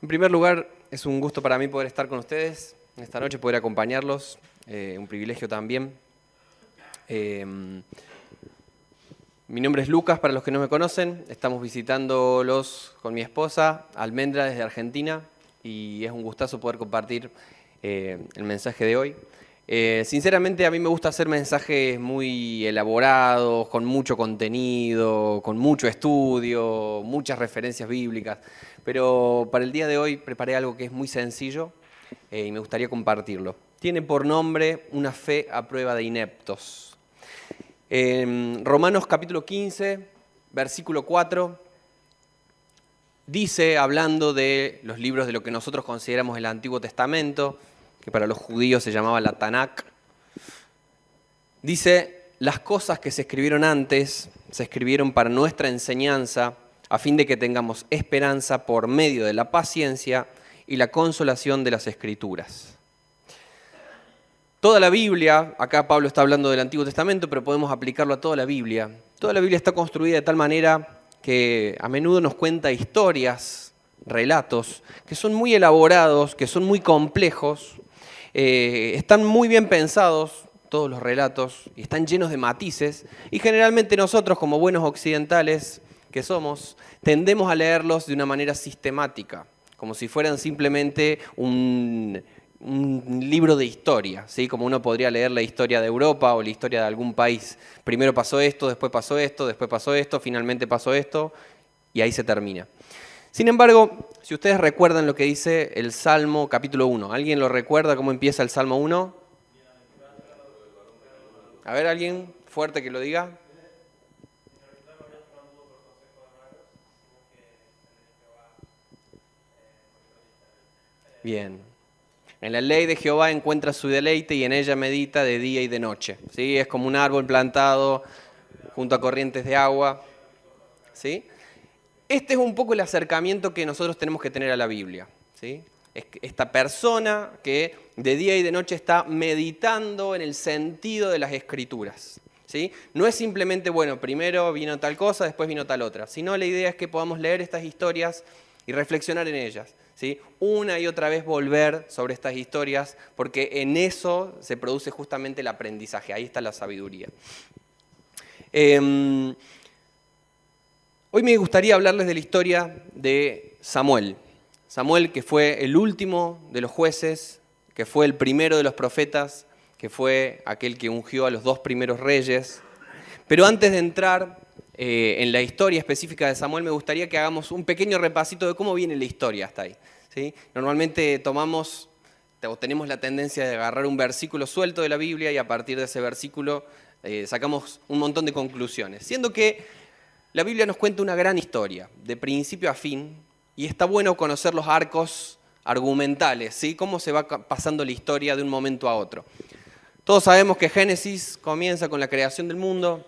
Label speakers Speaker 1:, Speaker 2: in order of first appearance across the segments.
Speaker 1: En primer lugar, es un gusto para mí poder estar con ustedes esta noche, poder acompañarlos, un privilegio también. Mi nombre es Lucas, para los que no me conocen, estamos visitándolos con mi esposa, Almendra, desde Argentina, y es un gustazo poder compartir el mensaje de hoy. Sinceramente, a mí me gusta hacer mensajes muy elaborados, con mucho contenido, con mucho estudio, muchas referencias bíblicas, pero para el día de hoy preparé algo que es muy sencillo y me gustaría compartirlo. Tiene por nombre Una fe a prueba de ineptos. En Romanos capítulo 15, versículo 4, dice, hablando de los libros de lo que nosotros consideramos el Antiguo Testamento, que para los judíos se llamaba la Tanakh, dice, las cosas que se escribieron antes se escribieron para nuestra enseñanza, a fin de que tengamos esperanza por medio de la paciencia y la consolación de las Escrituras. Toda la Biblia, acá Pablo está hablando del Antiguo Testamento, pero podemos aplicarlo a toda la Biblia. Toda la Biblia está construida de tal manera que a menudo nos cuenta historias, relatos, que son muy elaborados, que son muy complejos, están muy bien pensados todos los relatos y están llenos de matices, y generalmente nosotros, como buenos occidentales que somos, tendemos a leerlos de una manera sistemática, como si fueran simplemente un libro de historia, ¿sí? Como uno podría leer la historia de Europa o la historia de algún país. Primero pasó esto, después pasó esto, después pasó esto, finalmente pasó esto, y ahí se termina. Sin embargo, si ustedes recuerdan lo que dice el Salmo capítulo 1, ¿alguien lo recuerda cómo empieza el Salmo 1? A ver, alguien fuerte que lo diga. Bien. En la ley de Jehová encuentra su deleite y en ella medita de día y de noche. ¿Sí? Es como un árbol plantado junto a corrientes de agua. ¿Sí? Este es un poco el acercamiento que nosotros tenemos que tener a la Biblia, ¿sí? Es esta persona que de día y de noche está meditando en el sentido de las Escrituras, ¿sí? No es simplemente, bueno, primero vino tal cosa, después vino tal otra, sino la idea es que podamos leer estas historias y reflexionar en ellas, ¿sí? Una y otra vez volver sobre estas historias, porque en eso se produce justamente el aprendizaje, ahí está la sabiduría. Hoy me gustaría hablarles de la historia de Samuel. Samuel, que fue el último de los jueces, que fue el primero de los profetas, que fue aquel que ungió a los dos primeros reyes. Pero antes de entrar en la historia específica de Samuel, me gustaría que hagamos un pequeño repasito de cómo viene la historia hasta ahí, ¿sí? Normalmente tenemos la tendencia de agarrar un versículo suelto de la Biblia y a partir de ese versículo sacamos un montón de conclusiones, siendo que la Biblia nos cuenta una gran historia, de principio a fin, y está bueno conocer los arcos argumentales, ¿sí? Cómo se va pasando la historia de un momento a otro. Todos sabemos que Génesis comienza con la creación del mundo,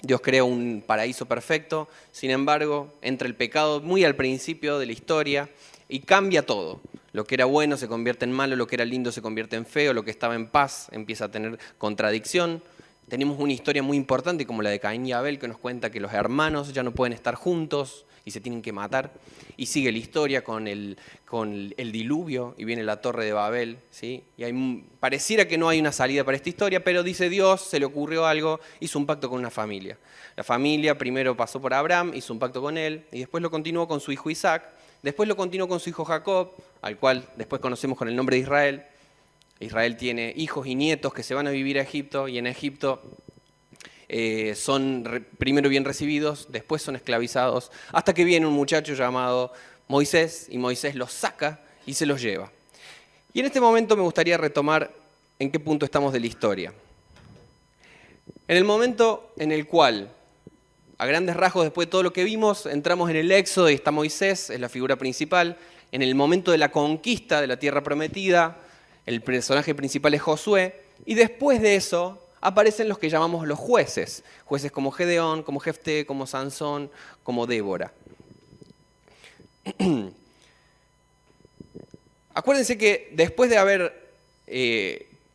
Speaker 1: Dios crea un paraíso perfecto, sin embargo, entra el pecado muy al principio de la historia y cambia todo. Lo que era bueno se convierte en malo, lo que era lindo se convierte en feo, lo que estaba en paz empieza a tener contradicción. Tenemos una historia muy importante como la de Caín y Abel que nos cuenta que los hermanos ya no pueden estar juntos y se tienen que matar. Y sigue la historia con el diluvio y viene la torre de Babel, ¿sí? Y pareciera que no hay una salida para esta historia, pero dice Dios, se le ocurrió algo, hizo un pacto con una familia. La familia primero pasó por Abraham, hizo un pacto con él y después lo continuó con su hijo Isaac, después lo continuó con su hijo Jacob, al cual después conocemos con el nombre de Israel. Israel tiene hijos y nietos que se van a vivir a Egipto y en Egipto son primero bien recibidos, después son esclavizados, hasta que viene un muchacho llamado Moisés y Moisés los saca y se los lleva. Y en este momento me gustaría retomar en qué punto estamos de la historia. En el momento en el cual, a grandes rasgos, después de todo lo que vimos, entramos en el Éxodo y está Moisés, es la figura principal. En el momento de la conquista de la tierra prometida, el personaje principal es Josué, y después de eso aparecen los que llamamos los jueces. Jueces como Gedeón, como Jefté, como Sansón, como Débora. Acuérdense que después de haber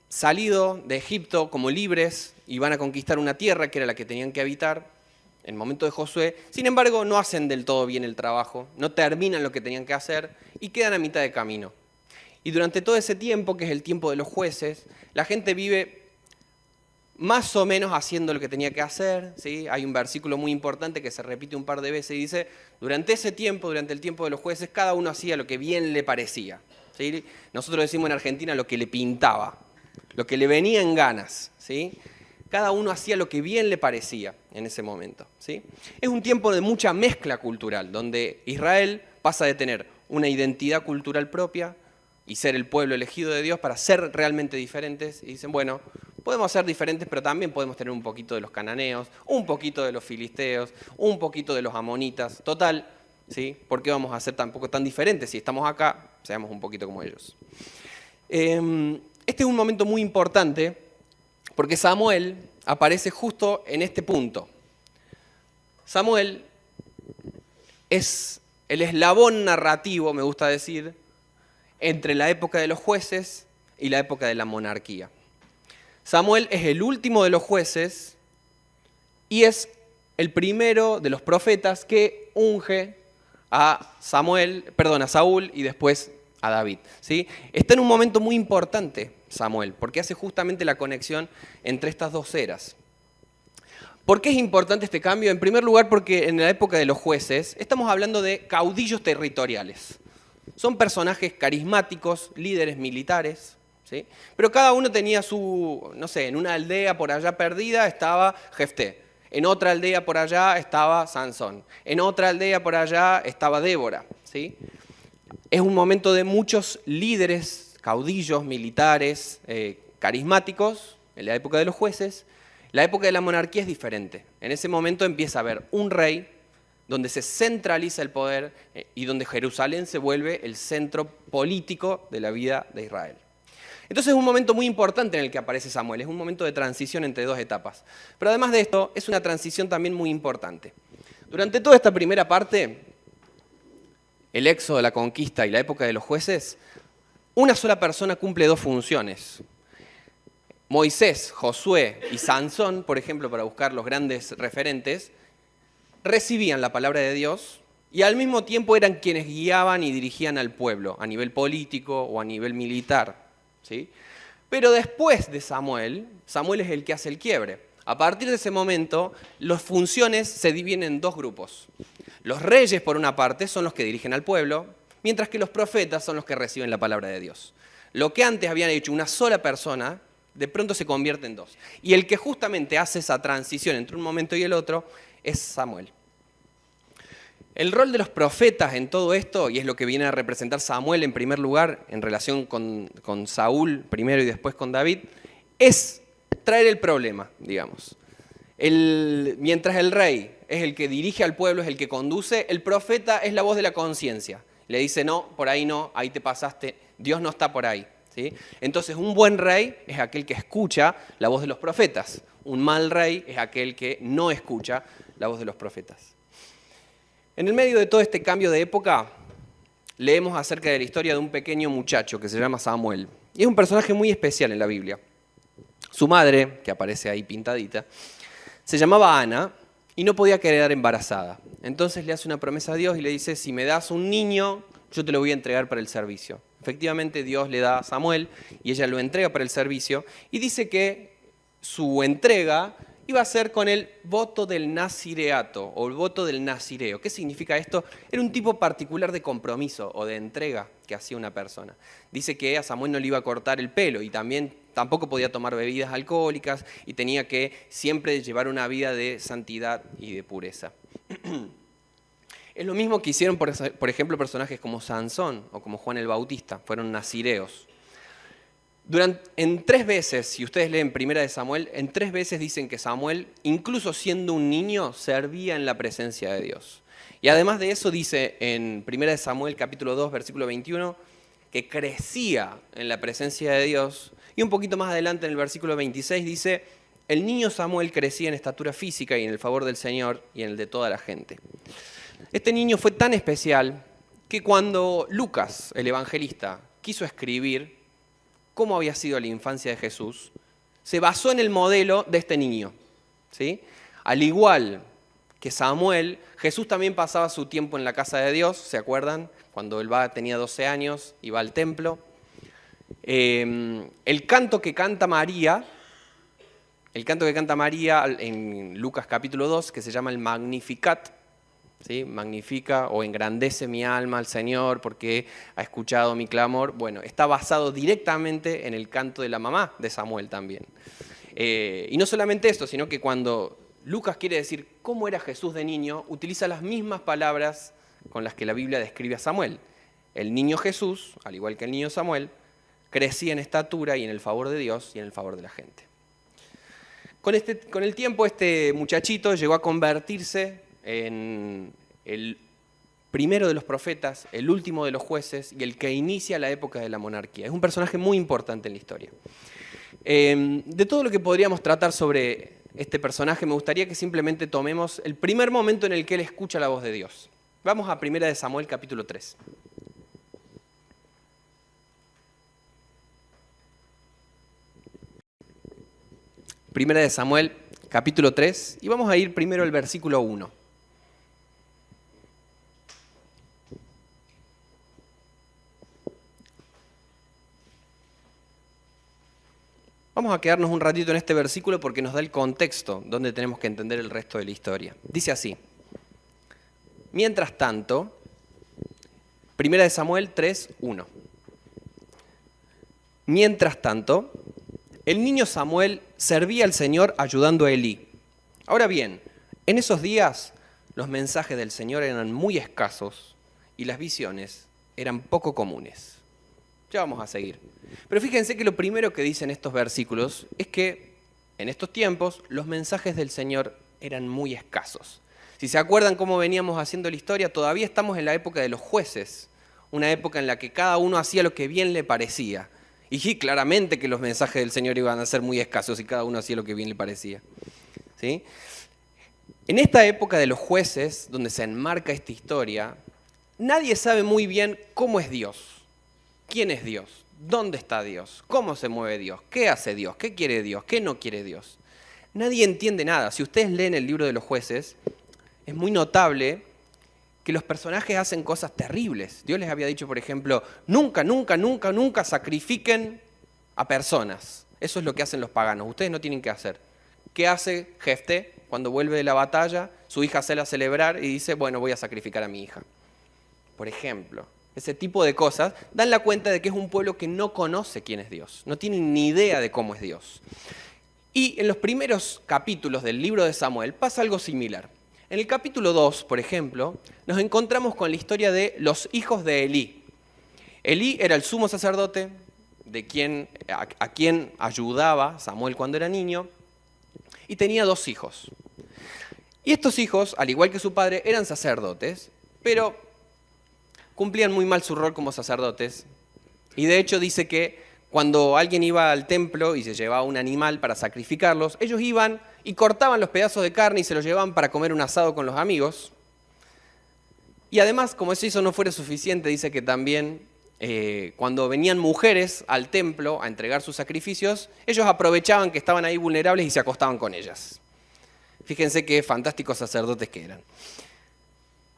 Speaker 1: salido de Egipto como libres y van a conquistar una tierra que era la que tenían que habitar, en el momento de Josué. Sin embargo, no hacen del todo bien el trabajo, no terminan lo que tenían que hacer y quedan a mitad de camino. Y durante todo ese tiempo, que es el tiempo de los jueces, la gente vive más o menos haciendo lo que tenía que hacer, ¿sí? Hay un versículo muy importante que se repite un par de veces y dice, durante ese tiempo, durante el tiempo de los jueces, cada uno hacía lo que bien le parecía, ¿sí? Nosotros decimos en Argentina lo que le pintaba, lo que le venía en ganas, ¿sí? Cada uno hacía lo que bien le parecía en ese momento, ¿sí? Es un tiempo de mucha mezcla cultural, donde Israel pasa de tener una identidad cultural propia y ser el pueblo elegido de Dios para ser realmente diferentes. Y dicen, bueno, podemos ser diferentes, pero también podemos tener un poquito de los cananeos, un poquito de los filisteos, un poquito de los amonitas. Total, ¿sí? ¿Por qué vamos a ser tampoco tan diferentes? Si estamos acá, seamos un poquito como ellos. Este es un momento muy importante porque Samuel aparece justo en este punto. Samuel es el eslabón narrativo, me gusta decir, entre la época de los jueces y la época de la monarquía. Samuel es el último de los jueces y es el primero de los profetas que unge a Saúl y después a David, ¿sí? Está en un momento muy importante Samuel, porque hace justamente la conexión entre estas dos eras. ¿Por qué es importante este cambio? En primer lugar, porque en la época de los jueces estamos hablando de caudillos territoriales. Son personajes carismáticos, líderes militares, ¿sí? Pero cada uno tenía su, no sé, en una aldea por allá perdida estaba Jefté, en otra aldea por allá estaba Sansón, en otra aldea por allá estaba Débora, ¿sí? Es un momento de muchos líderes, caudillos, militares, carismáticos, en la época de los jueces. La época de la monarquía es diferente. En ese momento empieza a haber un rey, donde se centraliza el poder y donde Jerusalén se vuelve el centro político de la vida de Israel. Entonces es un momento muy importante en el que aparece Samuel, es un momento de transición entre dos etapas. Pero además de esto, es una transición también muy importante. Durante toda esta primera parte, el éxodo, la conquista y la época de los jueces, una sola persona cumple dos funciones. Moisés, Josué y Sansón, por ejemplo, para buscar los grandes referentes, recibían la palabra de Dios y al mismo tiempo eran quienes guiaban y dirigían al pueblo a nivel político o a nivel militar, ¿sí? Pero después de Samuel, Samuel es el que hace el quiebre. A partir de ese momento, las funciones se dividen en dos grupos. Los reyes, por una parte, son los que dirigen al pueblo, mientras que los profetas son los que reciben la palabra de Dios. Lo que antes habían hecho una sola persona, de pronto se convierte en dos. Y el que justamente hace esa transición entre un momento y el otro es Samuel. El rol de los profetas en todo esto, y es lo que viene a representar Samuel en primer lugar, en relación con Saúl primero y después con David, es traer el problema, digamos. Mientras el rey es el que dirige al pueblo, es el que conduce, el profeta es la voz de la conciencia. Le dice, no, por ahí no, ahí te pasaste, Dios no está por ahí, ¿sí? Entonces un buen rey es aquel que escucha la voz de los profetas. Un mal rey es aquel que no escucha la voz de los profetas. En el medio de todo este cambio de época, leemos acerca de la historia de un pequeño muchacho que se llama Samuel. Y es un personaje muy especial en la Biblia. Su madre, que aparece ahí pintadita, se llamaba Ana y no podía quedar embarazada. Entonces le hace una promesa a Dios y le dice, si me das un niño, yo te lo voy a entregar para el servicio. Efectivamente, Dios le da a Samuel y ella lo entrega para el servicio y dice que su entrega iba a ser con el voto del nazireato o el voto del nazireo. ¿Qué significa esto? Era un tipo particular de compromiso o de entrega que hacía una persona. Dice que a Samuel no le iba a cortar el pelo y tampoco podía tomar bebidas alcohólicas y tenía que siempre llevar una vida de santidad y de pureza. Es lo mismo que hicieron, por ejemplo, personajes como Sansón o como Juan el Bautista, fueron nazireos. En 3 veces, si ustedes leen Primera de Samuel, en 3 veces dicen que Samuel, incluso siendo un niño, servía en la presencia de Dios. Y además de eso dice en Primera de Samuel capítulo 2, versículo 21, que crecía en la presencia de Dios. Y un poquito más adelante en el versículo 26 dice, el niño Samuel crecía en estatura física y en el favor del Señor y en el de toda la gente. Este niño fue tan especial que cuando Lucas, el evangelista, quiso escribir cómo había sido la infancia de Jesús, se basó en el modelo de este niño, ¿sí? Al igual que Samuel, Jesús también pasaba su tiempo en la casa de Dios, ¿se acuerdan? Cuando él tenía 12 años, iba al templo. El canto que canta María en Lucas capítulo 2, que se llama el Magnificat, ¿sí? Magnifica o engrandece mi alma al Señor porque ha escuchado mi clamor. Bueno, está basado directamente en el canto de la mamá de Samuel también. Y no solamente esto, sino que cuando Lucas quiere decir cómo era Jesús de niño, utiliza las mismas palabras con las que la Biblia describe a Samuel. El niño Jesús, al igual que el niño Samuel, crecía en estatura y en el favor de Dios y en el favor de la gente. Con el tiempo este muchachito llegó a convertirse en el primero de los profetas, el último de los jueces y el que inicia la época de la monarquía. Es un personaje muy importante en la historia. De todo lo que podríamos tratar sobre este personaje, me gustaría que simplemente tomemos el primer momento en el que él escucha la voz de Dios. Vamos a 1 Samuel capítulo 3. Primera de Samuel, capítulo 3, y vamos a ir primero al versículo 1. Vamos a quedarnos un ratito en este versículo porque nos da el contexto donde tenemos que entender el resto de la historia. Dice así: Mientras tanto, Primera de Samuel 3, 1. Mientras tanto, el niño Samuel servía al Señor ayudando a Elí. Ahora bien, en esos días los mensajes del Señor eran muy escasos y las visiones eran poco comunes. Ya vamos a seguir. Pero fíjense que lo primero que dicen estos versículos es que en estos tiempos los mensajes del Señor eran muy escasos. Si se acuerdan cómo veníamos haciendo la historia, todavía estamos en la época de los jueces, una época en la que cada uno hacía lo que bien le parecía. Y sí, claramente que los mensajes del Señor iban a ser muy escasos y cada uno hacía lo que bien le parecía. ¿Sí? En esta época de los jueces, donde se enmarca esta historia, nadie sabe muy bien cómo es Dios, quién es Dios, dónde está Dios, cómo se mueve Dios, qué hace Dios, qué quiere Dios, qué no quiere Dios. Nadie entiende nada. Si ustedes leen el libro de los jueces, es muy notable que los personajes hacen cosas terribles. Dios les había dicho, por ejemplo, nunca, nunca, nunca, nunca sacrifiquen a personas. Eso es lo que hacen los paganos. Ustedes no tienen que hacer. ¿Qué hace Jefté cuando vuelve de la batalla? Su hija sale a celebrar y dice, bueno, voy a sacrificar a mi hija. Por ejemplo, ese tipo de cosas dan la cuenta de que es un pueblo que no conoce quién es Dios. No tienen ni idea de cómo es Dios. Y en los primeros capítulos del libro de Samuel pasa algo similar. En el capítulo 2, por ejemplo, nos encontramos con la historia de los hijos de Elí. Elí era el sumo sacerdote a quien ayudaba Samuel cuando era niño y tenía 2 hijos. Y estos hijos, al igual que su padre, eran sacerdotes, pero cumplían muy mal su rol como sacerdotes. Y de hecho dice que cuando alguien iba al templo y se llevaba un animal para sacrificarlos, ellos iban y cortaban los pedazos de carne y se los llevaban para comer un asado con los amigos. Y además, como si eso no fuera suficiente, dice que también cuando venían mujeres al templo a entregar sus sacrificios, ellos aprovechaban que estaban ahí vulnerables y se acostaban con ellas. Fíjense qué fantásticos sacerdotes que eran.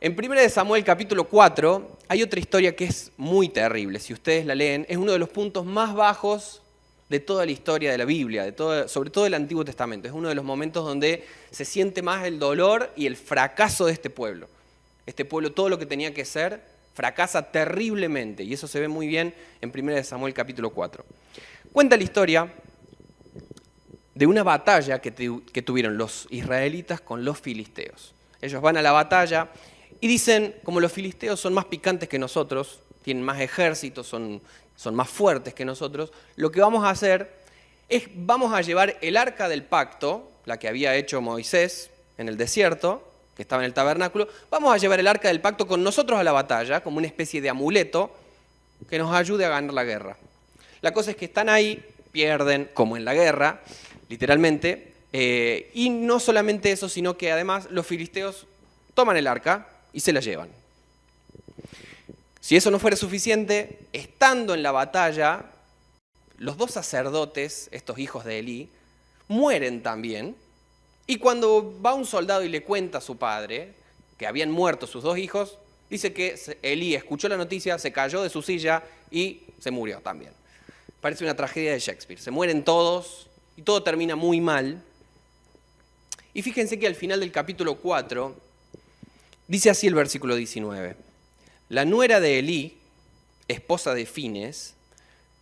Speaker 1: En 1 Samuel capítulo 4 hay otra historia que es muy terrible. Si ustedes la leen, es uno de los puntos más bajos de toda la historia de la Biblia, sobre todo del Antiguo Testamento. Es uno de los momentos donde se siente más el dolor y el fracaso de este pueblo. Este pueblo, todo lo que tenía que ser, fracasa terriblemente. Y eso se ve muy bien en 1 Samuel capítulo 4. Cuenta la historia de una batalla que tuvieron los israelitas con los filisteos. Ellos van a la batalla y dicen, como los filisteos son más picantes que nosotros, tienen más ejércitos, son más fuertes que nosotros, lo que vamos a hacer es, vamos a llevar el arca del pacto, la que había hecho Moisés en el desierto, que estaba en el tabernáculo, vamos a llevar el arca del pacto con nosotros a la batalla, como una especie de amuleto que nos ayude a ganar la guerra. La cosa es que están ahí, pierden, como en la guerra, literalmente, y no solamente eso, sino que además los filisteos toman el arca y se la llevan. Si eso no fuera suficiente, estando en la batalla, los 2 sacerdotes, estos hijos de Elí, mueren también Y cuando va un soldado y le cuenta a su padre que habían muerto sus 2 hijos, dice que Elí escuchó la noticia, se cayó de su silla y se murió también. Parece una tragedia de Shakespeare. Se mueren todos y todo termina muy mal. Y fíjense que al final del capítulo 4, dice así el versículo 19. La nuera de Elí, esposa de Fines,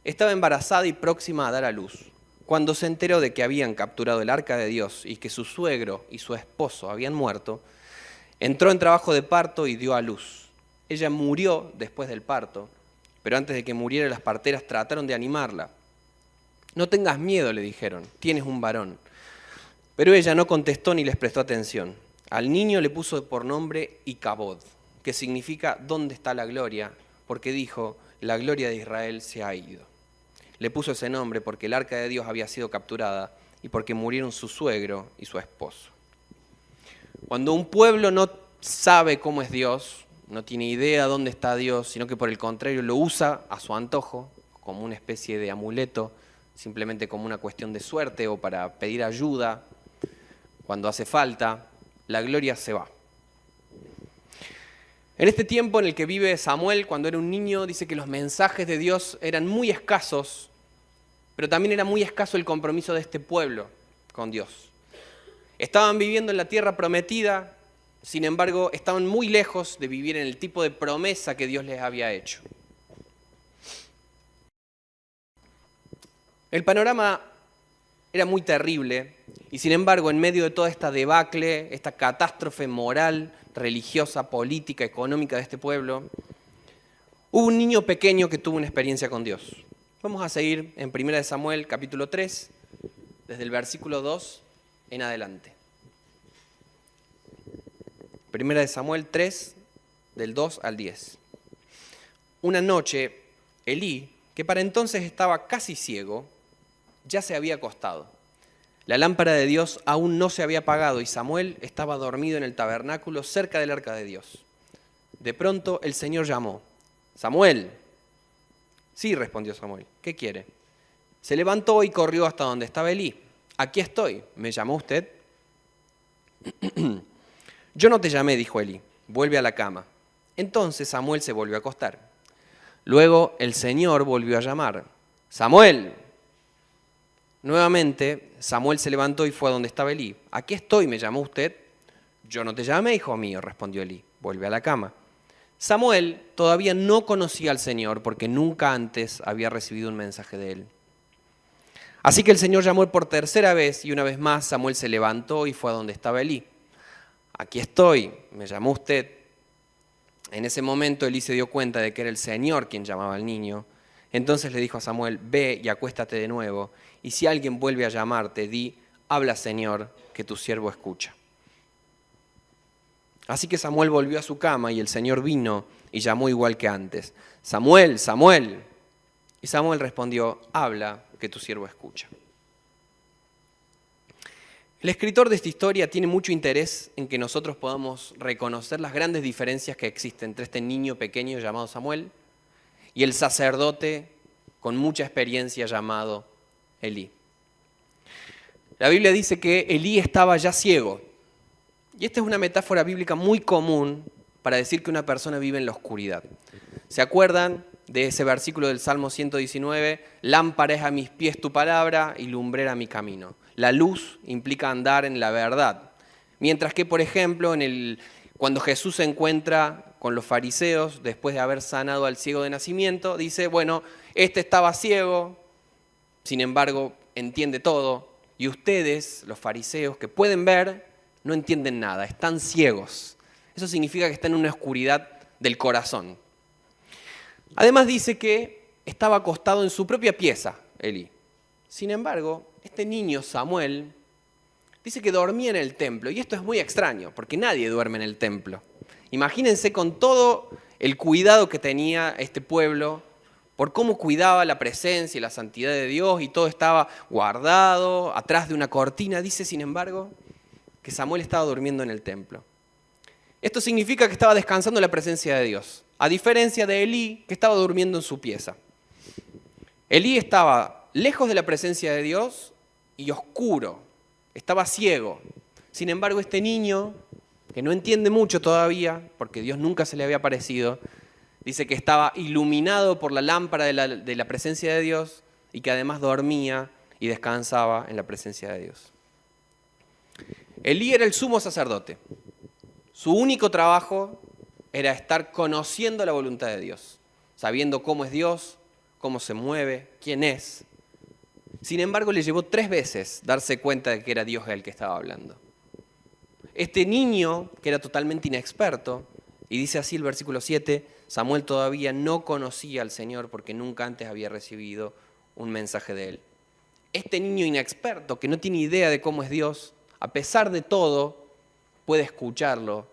Speaker 1: estaba embarazada y próxima a dar a luz. Cuando se enteró de que habían capturado el arca de Dios y que su suegro y su esposo habían muerto, entró en trabajo de parto y dio a luz. Ella murió después del parto, pero antes de que muriera las parteras trataron de animarla. No tengas miedo, le dijeron, tienes un varón. Pero ella no contestó ni les prestó atención. Al niño le puso por nombre Icabod, que significa ¿dónde está la gloria? Porque dijo, la gloria de Israel se ha ido. Le puso ese nombre porque el arca de Dios había sido capturada y porque murieron su suegro y su esposo. Cuando un pueblo no sabe cómo es Dios, no tiene idea dónde está Dios, sino que por el contrario lo usa a su antojo, como una especie de amuleto, simplemente como una cuestión de suerte o para pedir ayuda, cuando hace falta, la gloria se va. En este tiempo en el que vive Samuel, cuando era un niño, dice que los mensajes de Dios eran muy escasos, pero también era muy escaso el compromiso de este pueblo con Dios. Estaban viviendo en la tierra prometida, sin embargo, estaban muy lejos de vivir en el tipo de promesa que Dios les había hecho. El panorama era muy terrible y sin embargo, en medio de toda esta debacle, esta catástrofe moral, religiosa, política, económica de este pueblo, hubo un niño pequeño que tuvo una experiencia con Dios. Vamos a seguir en 1 Samuel capítulo 3, desde el versículo 2 en adelante. 1 Samuel 3, del 2 al 10. Una noche, Elí, que para entonces estaba casi ciego, ya se había acostado. La lámpara de Dios aún no se había apagado y Samuel estaba dormido en el tabernáculo cerca del arca de Dios. De pronto el Señor llamó, «Samuel». «Sí», respondió Samuel, «¿qué quiere?». Se levantó y corrió hasta donde estaba Elí. «Aquí estoy, ¿me llamó usted?». «Yo no te llamé», dijo Elí, «vuelve a la cama». Entonces Samuel se volvió a acostar. Luego el Señor volvió a llamar, «Samuel». Nuevamente Samuel se levantó y fue a donde estaba Elí. «Aquí estoy, ¿me llamó usted?». «Yo no te llamé, hijo mío», respondió Elí, «vuelve a la cama». Samuel todavía no conocía al Señor porque nunca antes había recibido un mensaje de él. Así que el Señor llamó por tercera vez y una vez más Samuel se levantó y fue a donde estaba Elí. «Aquí estoy, ¿me llamó usted?». En ese momento Elí se dio cuenta de que era el Señor quien llamaba al niño. Entonces le dijo a Samuel, «Ve y acuéstate de nuevo, y si alguien vuelve a llamarte, di, habla Señor, que tu siervo escucha». Así que Samuel volvió a su cama y el Señor vino y llamó igual que antes, «Samuel, Samuel». Y Samuel respondió, «Habla, que tu siervo escucha». El escritor de esta historia tiene mucho interés en que nosotros podamos reconocer las grandes diferencias que existen entre este niño pequeño llamado Samuel y el sacerdote con mucha experiencia llamado Elí. La Biblia dice que Elí estaba ya ciego. Y esta es una metáfora bíblica muy común para decir que una persona vive en la oscuridad. ¿Se acuerdan de ese versículo del Salmo 119? «Lámpara es a mis pies tu palabra y lumbrera mi camino». La luz implica andar en la verdad. Mientras que, por ejemplo, cuando Jesús se encuentra con los fariseos, después de haber sanado al ciego de nacimiento, dice, bueno, este estaba ciego, sin embargo, entiende todo, y ustedes, los fariseos, que pueden ver, no entienden nada, están ciegos. Eso significa que están en una oscuridad del corazón. Además dice que estaba acostado en su propia pieza, Elí. Sin embargo, este niño, Samuel, dice que dormía en el templo. Y esto es muy extraño, porque nadie duerme en el templo. Imagínense con todo el cuidado que tenía este pueblo, por cómo cuidaba la presencia y la santidad de Dios, y todo estaba guardado atrás de una cortina. Dice, sin embargo, que Samuel estaba durmiendo en el templo. Esto significa que estaba descansando en la presencia de Dios, a diferencia de Elí, que estaba durmiendo en su pieza. Elí estaba lejos de la presencia de Dios y oscuro, estaba ciego. Sin embargo, este niño, que no entiende mucho todavía, porque Dios nunca se le había aparecido, dice que estaba iluminado por la lámpara de la presencia de Dios y que además dormía y descansaba en la presencia de Dios. Elí era el sumo sacerdote. Su único trabajo era estar conociendo la voluntad de Dios, sabiendo cómo es Dios, cómo se mueve, quién es. Sin embargo, le llevó 3 veces darse cuenta de que era Dios el que estaba hablando. Este niño, que era totalmente inexperto, y dice así el versículo 7, Samuel todavía no conocía al Señor porque nunca antes había recibido un mensaje de él. Este niño inexperto, que no tiene idea de cómo es Dios, a pesar de todo, puede escucharlo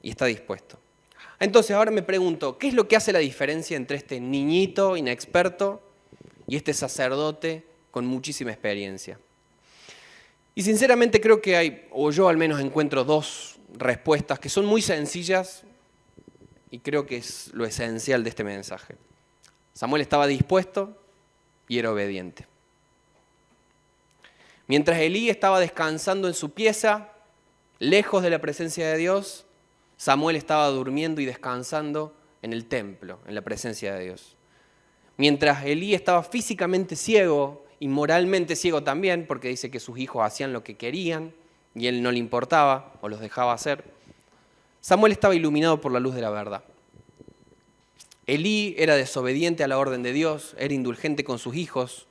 Speaker 1: y está dispuesto. Entonces ahora me pregunto, ¿qué es lo que hace la diferencia entre este niñito inexperto y este sacerdote con muchísima experiencia? Y sinceramente creo que hay, o yo al menos encuentro 2 respuestas que son muy sencillas y creo que es lo esencial de este mensaje. Samuel estaba dispuesto y era obediente. Mientras Elí estaba descansando en su pieza, lejos de la presencia de Dios, Samuel estaba durmiendo y descansando en el templo, en la presencia de Dios. Mientras Elí estaba físicamente ciego y moralmente ciego también, porque dice que sus hijos hacían lo que querían y él no le importaba o los dejaba hacer, Samuel estaba iluminado por la luz de la verdad. Elí era desobediente a la orden de Dios, era indulgente con sus hijos,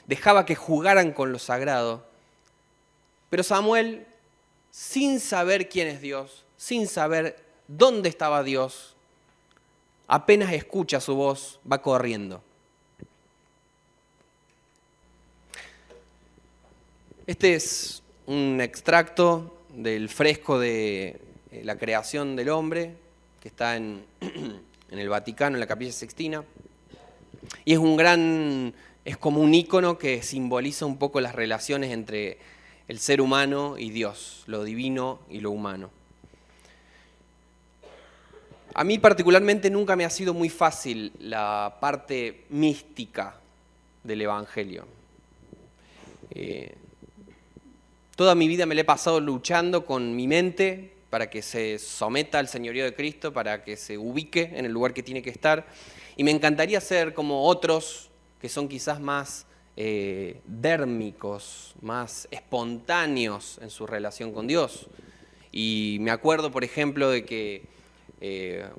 Speaker 1: dejaba que jugaran con lo sagrado. Pero Samuel, sin saber quién es Dios, sin saber dónde estaba Dios, apenas escucha su voz, va corriendo. Este es un extracto del fresco de la creación del hombre, que está en el Vaticano, en la Capilla Sixtina. Y es como un ícono que simboliza un poco las relaciones entre el ser humano y Dios, lo divino y lo humano. A mí particularmente nunca me ha sido muy fácil la parte mística del Evangelio. Toda mi vida me la he pasado luchando con mi mente para que se someta al señorío de Cristo, para que se ubique en el lugar que tiene que estar. Y me encantaría ser como otros que son quizás más dérmicos, más espontáneos en su relación con Dios. Y me acuerdo, por ejemplo, de que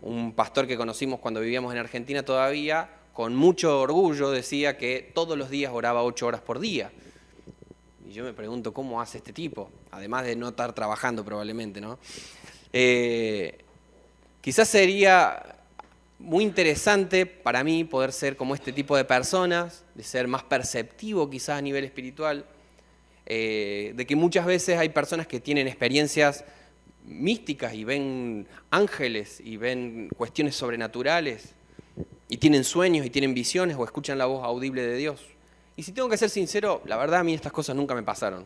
Speaker 1: un pastor que conocimos cuando vivíamos en Argentina todavía, con mucho orgullo decía que todos los días oraba 8 horas por día. Y yo me pregunto, ¿cómo hace este tipo? Además de no estar trabajando probablemente, ¿no? Quizás sería muy interesante para mí poder ser como este tipo de personas, de ser más perceptivo quizás a nivel espiritual, de que muchas veces hay personas que tienen experiencias místicas y ven ángeles y ven cuestiones sobrenaturales y tienen sueños y tienen visiones o escuchan la voz audible de Dios. Y si tengo que ser sincero, la verdad a mí estas cosas nunca me pasaron.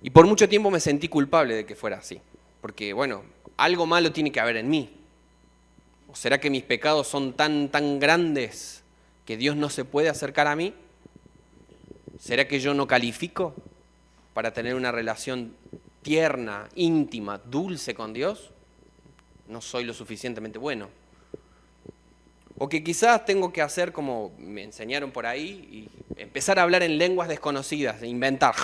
Speaker 1: Y por mucho tiempo me sentí culpable de que fuera así. Porque, bueno, algo malo tiene que haber en mí. ¿O será que mis pecados son tan grandes que Dios no se puede acercar a mí? ¿Será que yo no califico para tener una relación tierna, íntima, dulce con Dios? No soy lo suficientemente bueno. O que quizás tengo que hacer como me enseñaron por ahí y empezar a hablar en lenguas desconocidas, inventar,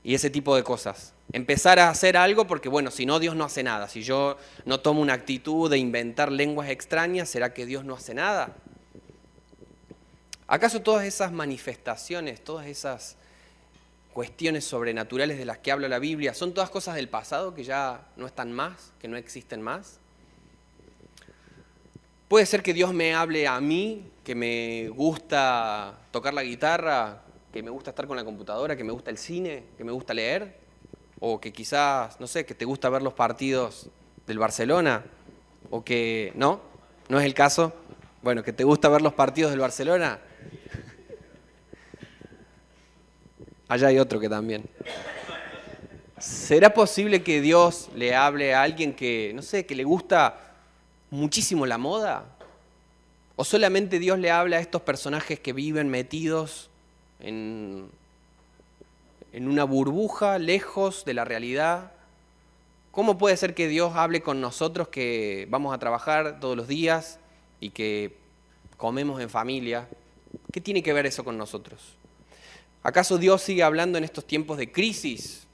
Speaker 1: y ese tipo de cosas. Empezar a hacer algo porque, bueno, si no, Dios no hace nada. Si yo no tomo una actitud de inventar lenguas extrañas, ¿será que Dios no hace nada? ¿Acaso todas esas manifestaciones, todas esas cuestiones sobrenaturales de las que habla la Biblia, son todas cosas del pasado que ya no están más, que no existen más? Puede ser que Dios me hable a mí, que me gusta tocar la guitarra, que me gusta estar con la computadora, que me gusta el cine, que me gusta leer, o que quizás, no sé, que te gusta ver los partidos del Barcelona, o que, ¿no? ¿No es el caso? Bueno, que te gusta ver los partidos del Barcelona. Allá hay otro que también. ¿Será posible que Dios le hable a alguien que, no sé, que le gusta muchísimo la moda? ¿O solamente Dios le habla a estos personajes que viven metidos en en una burbuja, lejos de la realidad. ¿Cómo puede ser que Dios hable con nosotros que vamos a trabajar todos los días y que comemos en familia? ¿Qué tiene que ver eso con nosotros? ¿Acaso Dios sigue hablando en estos tiempos de crisis,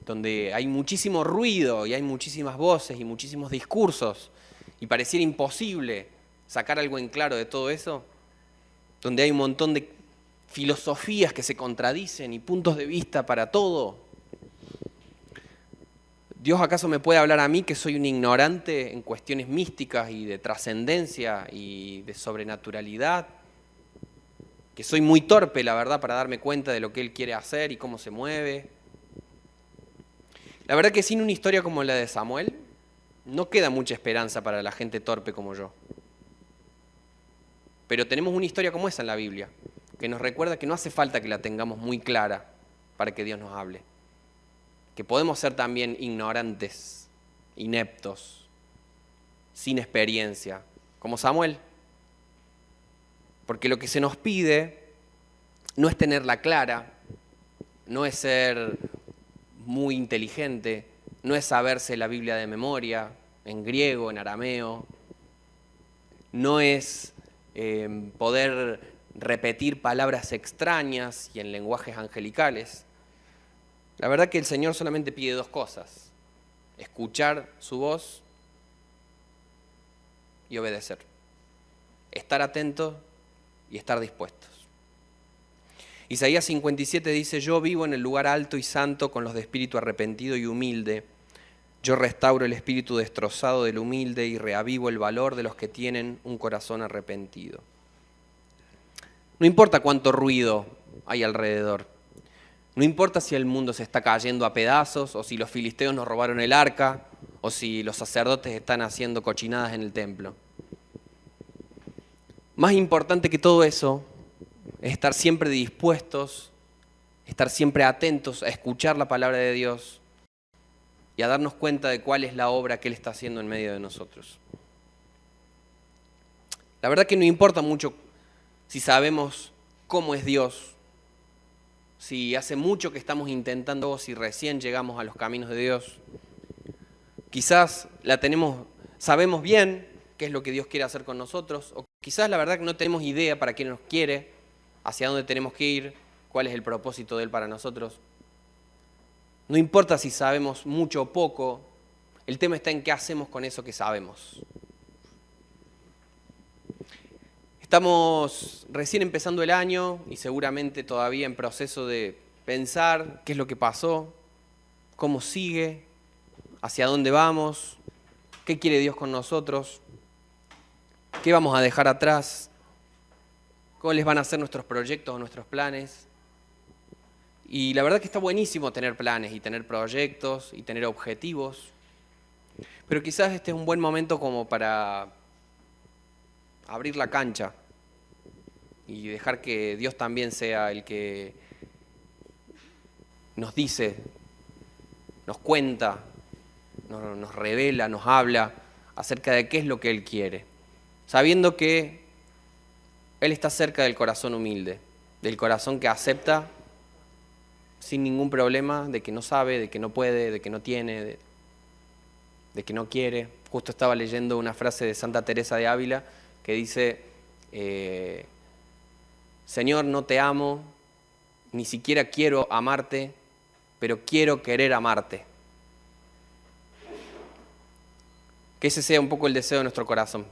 Speaker 1: donde hay muchísimo ruido y hay muchísimas voces y muchísimos discursos y pareciera imposible sacar algo en claro de todo eso? Donde hay un montón de filosofías que se contradicen y puntos de vista para todo. ¿Dios acaso me puede hablar a mí que soy un ignorante en cuestiones místicas y de trascendencia y de sobrenaturalidad? Que soy muy torpe, la verdad, para darme cuenta de lo que Él quiere hacer y cómo se mueve. La verdad que sin una historia como la de Samuel, no queda mucha esperanza para la gente torpe como yo. Pero tenemos una historia como esa en la Biblia, que nos recuerda que no hace falta que la tengamos muy clara para que Dios nos hable. Que podemos ser también ignorantes, ineptos, sin experiencia, como Samuel. Porque lo que se nos pide no es tenerla clara, no es ser muy inteligente, no es saberse la Biblia de memoria, en griego, en arameo, no es poder repetir palabras extrañas y en lenguajes angelicales. La verdad que el Señor solamente pide dos cosas: escuchar su voz y obedecer. Estar atentos y estar dispuestos. Isaías 57 dice: yo vivo en el lugar alto y santo con los de espíritu arrepentido y humilde. Yo restauro el espíritu destrozado del humilde y reavivo el valor de los que tienen un corazón arrepentido. No importa cuánto ruido hay alrededor. No importa si el mundo se está cayendo a pedazos, o si los filisteos nos robaron el arca, o si los sacerdotes están haciendo cochinadas en el templo. Más importante que todo eso es estar siempre dispuestos, estar siempre atentos a escuchar la palabra de Dios y a darnos cuenta de cuál es la obra que Él está haciendo en medio de nosotros. La verdad que no importa mucho si sabemos cómo es Dios, si hace mucho que estamos intentando, si recién llegamos a los caminos de Dios. Quizás sabemos bien qué es lo que Dios quiere hacer con nosotros, o quizás la verdad que no tenemos idea para qué nos quiere, hacia dónde tenemos que ir, cuál es el propósito de Él para nosotros. No importa si sabemos mucho o poco, el tema está en qué hacemos con eso que sabemos. Estamos recién empezando el año y seguramente todavía en proceso de pensar qué es lo que pasó, cómo sigue, hacia dónde vamos, qué quiere Dios con nosotros, qué vamos a dejar atrás, cuáles van a ser nuestros proyectos o nuestros planes. Y la verdad que está buenísimo tener planes y tener proyectos y tener objetivos, pero quizás este es un buen momento como para abrir la cancha y dejar que Dios también sea el que nos dice, nos cuenta, nos revela, nos habla acerca de qué es lo que Él quiere, sabiendo que Él está cerca del corazón humilde, del corazón que acepta sin ningún problema, de que no sabe, de que no puede, de que no tiene, de que no quiere. Justo estaba leyendo una frase de Santa Teresa de Ávila que dice: Señor, no te amo, ni siquiera quiero amarte, pero quiero querer amarte. Que ese sea un poco el deseo de nuestro corazón.